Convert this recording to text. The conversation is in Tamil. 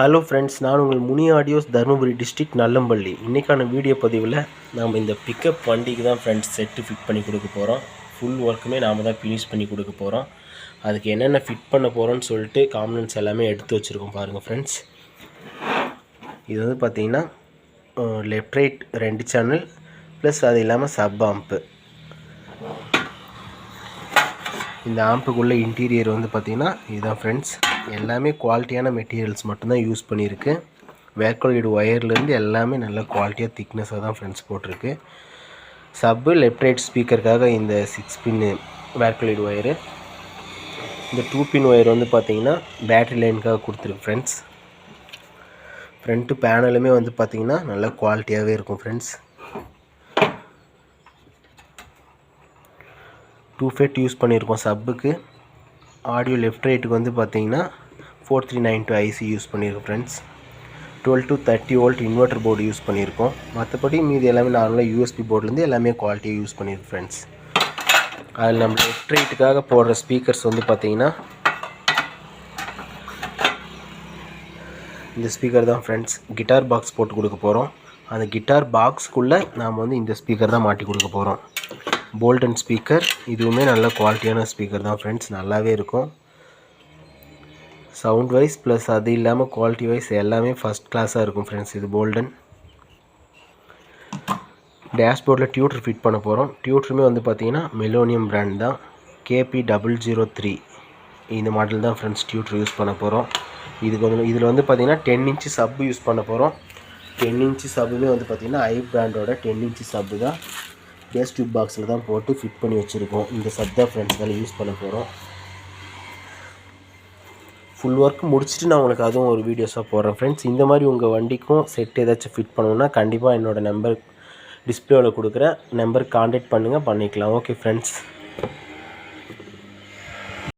ஹலோ ஃப்ரெண்ட்ஸ், நான் உங்கள் முனி ஆடியோஸ், தருமபுரி டிஸ்ட்ரிக்ட், நல்லம்பள்ளி. இன்றைக்கான வீடியோ பதிவில் நாம் இந்த பிக்கப் வண்டிக்கு தான் ஃப்ரெண்ட்ஸ் செட்டு ஃபிட் பண்ணி கொடுக்க போகிறோம். ஃபுல் ஒர்க்குமே நாம் தான் ஃபினிஷ் பண்ணி கொடுக்க போகிறோம். அதுக்கு என்னென்ன ஃபிட் பண்ண போகிறோன்னு சொல்லிட்டு காம்பனன்ட்ஸ் எல்லாமே எடுத்து வச்சுருக்கோம் பாருங்கள் ஃப்ரெண்ட்ஸ். இது வந்து பார்த்திங்கன்னா லெஃப்ட் ரைட் 2 சேனல் ப்ளஸ் அது இல்லாமல் சப் ஆம்ப்பு. இந்த ஆம்புக்குள்ளே இன்டீரியர் வந்து பார்த்திங்கன்னா இதுதான் ஃப்ரெண்ட்ஸ். எல்லாமே குவாலிட்டியான மெட்டீரியல்ஸ் மட்டும்தான் யூஸ் பண்ணியிருக்கு. வேர்க்கோலிட் ஒயர்லேருந்து எல்லாமே நல்ல குவாலிட்டியாக திக்னஸாக தான் ஃப்ரெண்ட்ஸ் போட்டிருக்கு. சப்பு லெஃப்ட் ரைட் ஸ்பீக்கருக்காக இந்த 6 பின்னு வேர்க்கோலிட் ஒயரு. இந்த 2 பின் ஒயர் வந்து பார்த்திங்கன்னா பேட்ரி லைனுக்காக கொடுத்துருக்கு ஃப்ரெண்ட்ஸ். ஃப்ரண்ட்டு பேனலுமே வந்து பார்த்திங்கன்னா நல்ல குவாலிட்டியாகவே இருக்கும் ஃப்ரெண்ட்ஸ். 2 ஃபெட் யூஸ் பண்ணியிருக்கோம் சப்புக்கு. ஆடியோ லெஃப்ட் ரைட்டுக்கு வந்து பார்த்திங்கன்னா 4392 ஐசி யூஸ் பண்ணியிருக்கோம் friends. 12 to 30 volt inverter board use பண்ணியிருக்கோம். மற்றபடி மீது எல்லாமே நார்மலாக யூஎஸ்பி போர்ட்லேருந்து எல்லாமே குவாலிட்டியாக யூஸ் பண்ணியிருக்கோம் ஃப்ரெண்ட்ஸ். அதில் நம்ம லெஃப்ட் ரைட்டுக்காக போடுற ஸ்பீக்கர்ஸ் வந்து பார்த்திங்கன்னா இந்த ஸ்பீக்கர் தான் ஃப்ரெண்ட்ஸ். கிட்டார் பாக்ஸ் போட்டு கொடுக்க போகிறோம். அந்த கிட்டார் பாக்ஸ்க்குள்ளே நாம் வந்து இந்த ஸ்பீக்கர் தான் மாட்டி கொடுக்க போகிறோம். Bolton speaker. இதுவுமே நல்ல குவாலிட்டியான ஸ்பீக்கர் தான் ஃப்ரெண்ட்ஸ். நல்லாவே இருக்கும் சவுண்ட் வைஸ் ப்ளஸ் அது இல்லாமல் குவாலிட்டி வைஸ் எல்லாமே ஃபஸ்ட் கிளாஸாக இருக்கும் ஃப்ரெண்ட்ஸ். இது போல்டன். டேஷ்போர்டில் டியூட்டர் ஃபிட் பண்ண போகிறோம். டியூட்டருமே வந்து பார்த்திங்கன்னா மெலோனியம் பிராண்ட் தான். KP003 இந்த மாடல் தான் ஃப்ரெண்ட்ஸ் டியூட்டர் யூஸ் பண்ண போகிறோம். இதில் வந்து பார்த்திங்கன்னா 10 இன்ச்சு சப்பு யூஸ் பண்ண போகிறோம். 10 இன்ச்சு சப்புமே வந்து பார்த்திங்கன்னா ஐ பிராண்டோட 10 இன்ச்சு சப்பு தான். பேஸ் டியூப் பாக்ஸில் தான் போட்டு ஃபிட் பண்ணி வச்சுருக்கோம். இந்த சப் தான் ஃப்ரெண்ட்ஸ் வேலை யூஸ் பண்ண போகிறோம். ஃபுல் ஒர்க் முடிச்சுட்டு நான் உங்களுக்கு அதுவும் ஒரு வீடியோஸாக போடுறேன் ஃப்ரெண்ட்ஸ். இந்த மாதிரி உங்கள் வண்டிக்கும் செட் ஏதாச்சும் ஃபிட் பண்ணணுன்னா கண்டிப்பாக என்னோடய நம்பர் டிஸ்பிளேவில் கொடுக்குற நம்பருக்கு கான்டாக்ட் பண்ணுங்கள், பண்ணிக்கலாம். Okay friends.